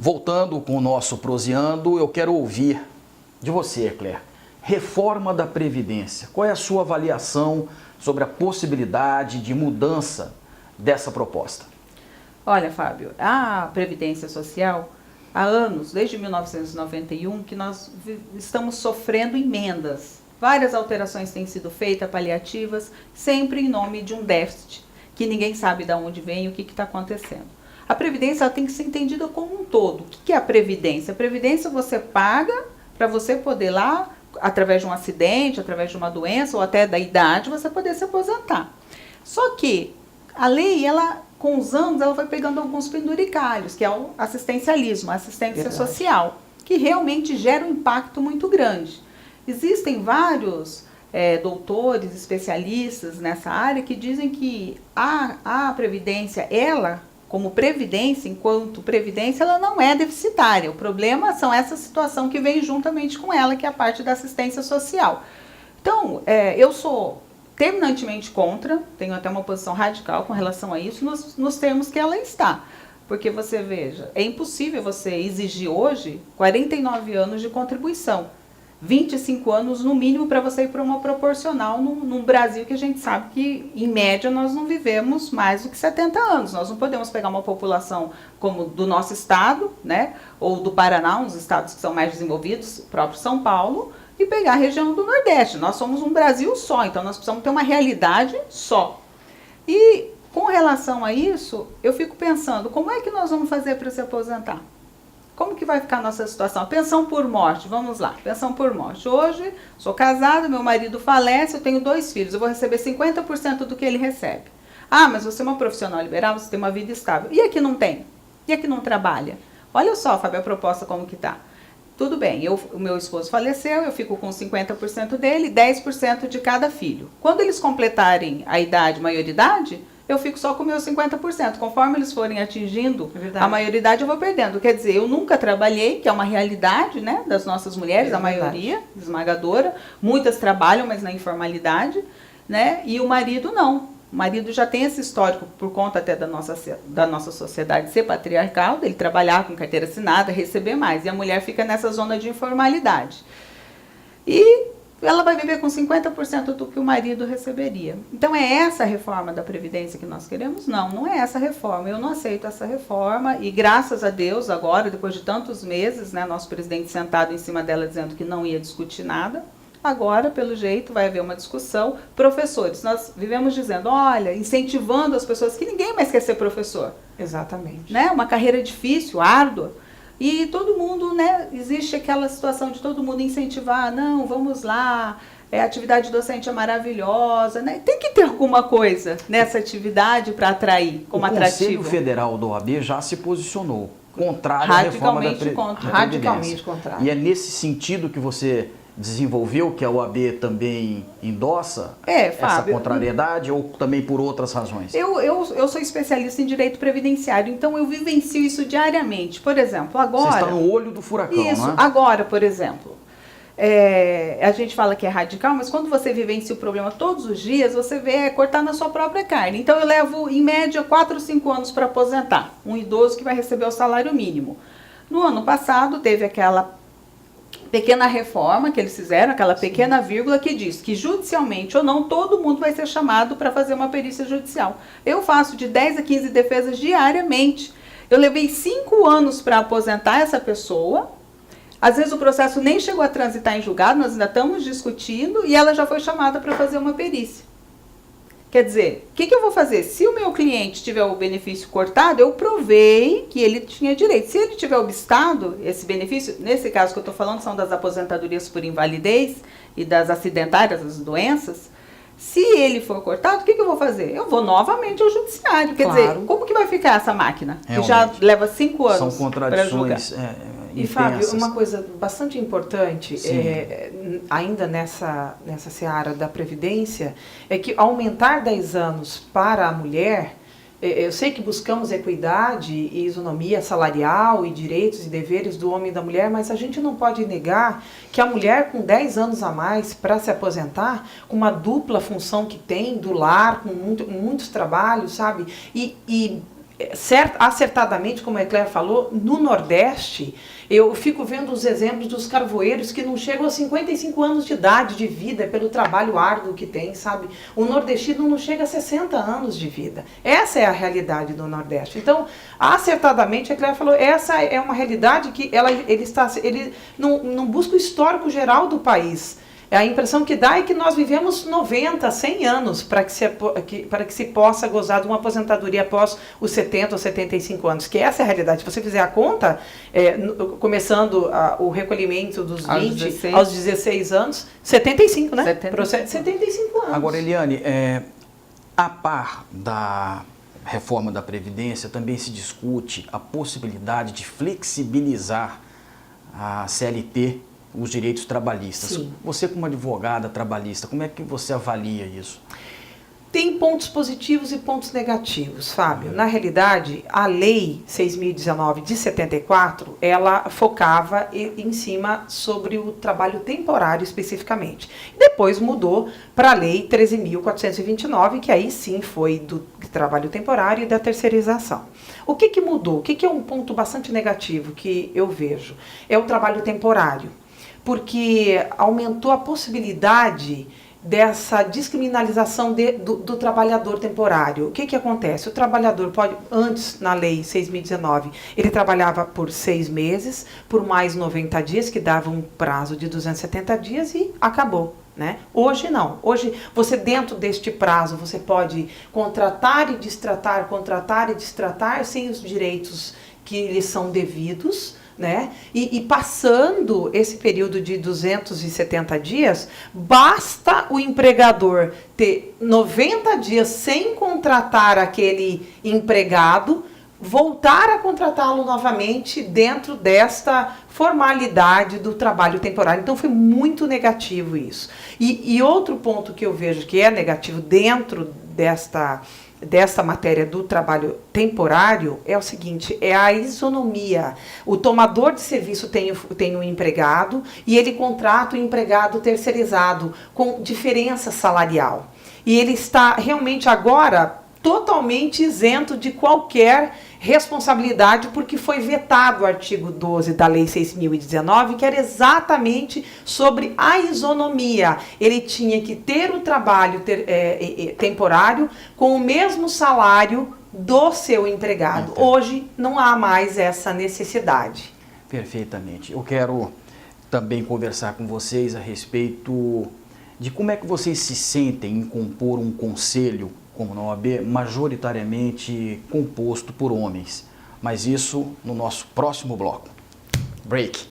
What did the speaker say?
voltando com o nosso Proseando, eu quero ouvir de você, Claire. Reforma da Previdência. Qual é a sua avaliação sobre a possibilidade de mudança dessa proposta? Olha, Fábio, a Previdência Social, há anos, desde 1991, que nós estamos sofrendo emendas. Várias alterações têm sido feitas, paliativas, sempre em nome de um déficit, que ninguém sabe de onde vem e o que está acontecendo. A Previdência ela tem que ser entendida como um todo. O que é a Previdência? A Previdência você paga para você poder lá, através de um acidente, através de uma doença ou até da idade, você poder se aposentar. Só que a lei, ela, com os anos, ela vai pegando alguns penduricalhos, que é o assistencialismo, a assistência social, que realmente gera um impacto muito grande. Existem vários doutores, especialistas nessa área que dizem que a Previdência, ela, como Previdência, enquanto Previdência, ela não é deficitária. O problema são essa situação que vem juntamente com ela, que é a parte da assistência social. Então, eu sou terminantemente contra, tenho até uma posição radical com relação a isso, nos termos que ela está. Porque você veja, é impossível você exigir hoje 49 anos de contribuição. 25 anos no mínimo para você ir para uma proporcional num Brasil que a gente sabe que, em média, nós não vivemos mais do que 70 anos. Nós não podemos pegar uma população como do nosso estado, né, ou do Paraná, uns estados que são mais desenvolvidos, o próprio São Paulo, e pegar a região do Nordeste. Nós somos um Brasil só, então nós precisamos ter uma realidade só. E com relação a isso, eu fico pensando, como é que nós vamos fazer para se aposentar? Como que vai ficar a nossa situação? Pensão por morte, vamos lá, pensão por morte. Hoje, sou casada, meu marido falece, eu tenho 2 filhos, eu vou receber 50% do que ele recebe. Ah, mas você é uma profissional liberal, você tem uma vida estável. E aqui não tem? E aqui não trabalha? Olha só, Fábio, a proposta como que tá. Tudo bem, o meu esposo faleceu, eu fico com 50% dele, 10% de cada filho. Quando eles completarem a idade, maioridade, eu fico só com meus 50%. Conforme eles forem atingindo a maioridade, eu vou perdendo. Quer dizer, eu nunca trabalhei, que é uma realidade, né, das nossas mulheres, a maioria esmagadora. Muitas trabalham, mas na informalidade, né, e o marido não. O marido já tem esse histórico, por conta até da nossa sociedade ser patriarcal, dele trabalhar com carteira assinada, receber mais. E a mulher fica nessa zona de informalidade. E ela vai viver com 50% do que o marido receberia. Então, é essa a reforma da Previdência que nós queremos? Não, não é essa a reforma. Eu não aceito essa reforma e, graças a Deus, agora, depois de tantos meses, né, nosso presidente sentado em cima dela dizendo que não ia discutir nada, agora, pelo jeito, vai haver uma discussão. Professores, nós vivemos dizendo, olha, incentivando as pessoas, que ninguém mais quer ser professor. Exatamente. Né? Uma carreira difícil, árdua. E todo mundo, né, existe aquela situação de todo mundo incentivar, não, vamos lá, a atividade docente é maravilhosa, né? Tem que ter alguma coisa nessa atividade para atrair, como atrativo. O Conselho Federal da OAB já se posicionou contrário à reforma da Previdência. Radicalmente contrário. E é nesse sentido que você desenvolveu, que a OAB também endossa essa contrariedade, ou também por outras razões? Eu sou especialista em direito previdenciário, então eu vivencio isso diariamente. Por exemplo, agora... Você está no olho do furacão, isso, não é? Agora, por exemplo, a gente fala que é radical, mas quando você vivencia o problema todos os dias, você vê cortar na sua própria carne. Então eu levo, em média, 4 ou 5 anos para aposentar um idoso que vai receber o salário mínimo. No ano passado, teve aquela pequena reforma que eles fizeram, aquela pequena vírgula que diz que judicialmente ou não, todo mundo vai ser chamado para fazer uma perícia judicial. Eu faço de 10 a 15 defesas diariamente. Eu levei 5 anos para aposentar essa pessoa. Às vezes o processo nem chegou a transitar em julgado, nós ainda estamos discutindo e ela já foi chamada para fazer uma perícia. Quer dizer, o que eu vou fazer? Se o meu cliente tiver o benefício cortado, eu provei que ele tinha direito. Se ele tiver obstado esse benefício, nesse caso que eu estou falando são das aposentadorias por invalidez e das acidentárias, as doenças, se ele for cortado, o que eu vou fazer? Eu vou novamente ao judiciário. Quer dizer, como que vai ficar essa máquina? Que já leva 5 anos para julgar. São contradições E, Fábio, uma coisa bastante importante, ainda nessa seara da Previdência, é que aumentar 10 anos para a mulher, eu sei que buscamos equidade e isonomia salarial e direitos e deveres do homem e da mulher, mas a gente não pode negar que a mulher com 10 anos a mais para se aposentar, com uma dupla função que tem, do lar, com muitos trabalhos, sabe? E acertadamente, como a Eclair falou, no Nordeste, eu fico vendo os exemplos dos carvoeiros que não chegam a 55 anos de idade de vida pelo trabalho árduo que tem, sabe? O nordestino não chega a 60 anos de vida. Essa é a realidade do Nordeste. Então, acertadamente, a Eclair falou, essa é uma realidade que ele não busca o histórico geral do país. A impressão que dá é que nós vivemos 90, 100 anos para que se possa gozar de uma aposentadoria após os 70 ou 75 anos, que essa é a realidade. Se você fizer a conta, começando o recolhimento dos 20 aos 16 anos, 75, né? 75 anos. Agora, Eliane, a par da reforma da Previdência, também se discute a possibilidade de flexibilizar a CLT, os direitos trabalhistas. Sim. Você, como advogada trabalhista, como é que você avalia isso? Tem pontos positivos e pontos negativos, Fábio. Na realidade, a Lei 6.019 de 74, ela focava em cima sobre o trabalho temporário especificamente. Depois mudou para a Lei 13.429, que aí sim foi do trabalho temporário e da terceirização. O que mudou? O que é um ponto bastante negativo que eu vejo? É o trabalho temporário, porque aumentou a possibilidade dessa descriminalização do trabalhador temporário. O que acontece? O trabalhador pode, antes, na Lei 6.019, ele trabalhava por 6 meses, por mais 90 dias, que dava um prazo de 270 dias e acabou. Né? Hoje não. Hoje, você dentro deste prazo, você pode contratar e destratar sem os direitos que lhes são devidos, né? E passando esse período de 270 dias, basta o empregador ter 90 dias sem contratar aquele empregado, voltar a contratá-lo novamente dentro desta formalidade do trabalho temporário. Então, foi muito negativo isso. E outro ponto que eu vejo que é negativo dentro desta matéria do trabalho temporário é o seguinte, é a isonomia. O tomador de serviço tem um empregado e ele contrata o empregado terceirizado com diferença salarial. E ele está realmente agora totalmente isento de qualquer responsabilidade, porque foi vetado o artigo 12 da Lei 6.019, que era exatamente sobre a isonomia. Ele tinha que ter o trabalho temporário com o mesmo salário do seu empregado. Então, hoje não há mais essa necessidade. Perfeitamente. Eu quero também conversar com vocês a respeito de como é que vocês se sentem em compor um conselho como na OAB, majoritariamente composto por homens. Mas isso no nosso próximo bloco. Break.